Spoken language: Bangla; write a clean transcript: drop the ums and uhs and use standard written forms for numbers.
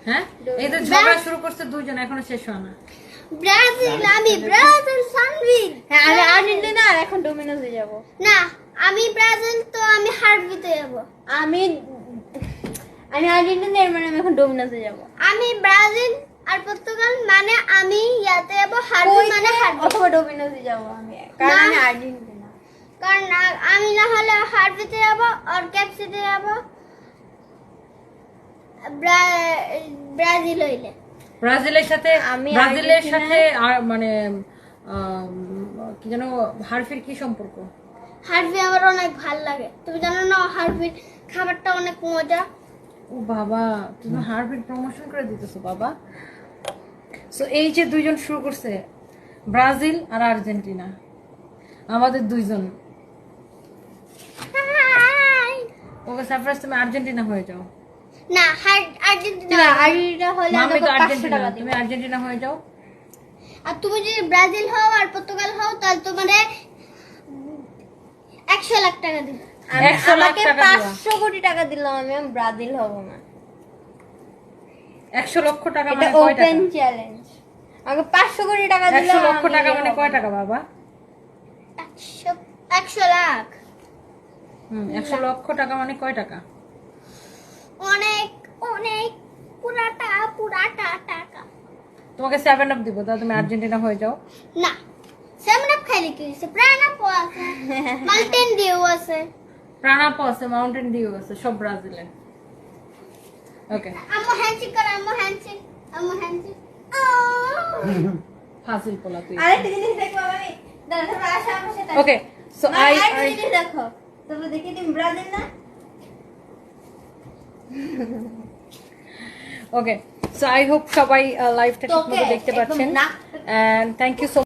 হ্যাঁ এই তো ঝগড়া শুরু করছে দুইজন এখনো শেষ হয় না ব্রাজিল আমি ব্রাজিল সানভিল হ্যাঁ আমি আর্জেন্টিনা আর এখন ডোমিনোজে যাব না আমি ব্রাজিল তো আমি হারবিতে যাব আমি আমি আর্জেন্টিনা এর মানে আমি এখন ডোমিনোজে যাব আমি ব্রাজিল আর পর্তুগাল মানে আমি ইয়াতে যাব হারবি মানে হারবি অথবা ডোমিনোজে যাব আমি কারণ আমি আর্জেন্টিনা কারণ আমি না হলে হারবিতে যাব আর ক্যাপসিতে যাব ব্রাজিল হইলে ব্রাজিলের সাথে আমি ব্রাজিলের আর্জেন্টিনা- সাথে আর মানে কি যেন হারফির কি সম্পর্ক হারবি আমার অনেক ভাল লাগে তুমি জানো না হারবির খাবারটা অনেক মজা ও বাবা তুমি হারফির প্রমোশন করে দিতেছো বাবা সো এই যে দুইজন শুরু করছে ব্রাজিল আর আর্জেন্টিনা আমাদের দুইজন ওকে সারপ্রাইজ তুমি আর্জেন্টিনা হয়ে যাও না আর্জেন্টিনা না আর্জেন্টিনা হলে মামি আমাকে তো 500 আর্জেন্টিনা টাকা দিবে তুমি আর্জেন্টিনা হয়ে যাও আর তুমি যদি ব্রাজিল হও আর পর্তুগাল হও তাহলে তোমার 100 লাখ টাকা দিবে 100 লাখ আমাকে টাকা দিবা। 500 কোটি টাকা দিলাম আমি ব্রাজিল হব না 100 লক্ষ টাকা এটা মানে কয় টাকা ওপেন চ্যালেঞ্জ আমাকে 500 কোটি টাকা দিলাম 100 লক্ষ টাকা মানে কয় টাকা বাবা 100 লাখ 100 লক্ষ টাকা মানে কয় টাকা অনেক অনেক পুরাটা টাকা তোমাকে 7 আপ দিব তাহলে তুমি আর্জেন্টিনা হয়ে যাও না সেমন আপ খাইলে কি হইছে প্রাণ আপ আছে মাউন্টেন ডিউ আছে প্রাণাপ আছে মাউন্টেন ডিউ আছে সব ব্রাজিলের ওকে আম্মু হ্যান্ডশেক কর আম্মু হ্যান্ডশেক ফাজিল পোলা তুই আরেকটা জিনিস দেখো আমি দাঁড়া তোমরা আসো আমার সাথে ওকে সো না, আই আরেকটা জিনিস দেখো তোমরা দেখি তুমি ব্রাজিল না ওকে সো আই হোপ সবাই লাইভটা ঠিকমতো তোকে দেখতে একদম পাচ্ছেন নাক- এন্ড থ্যাংক ইউ সো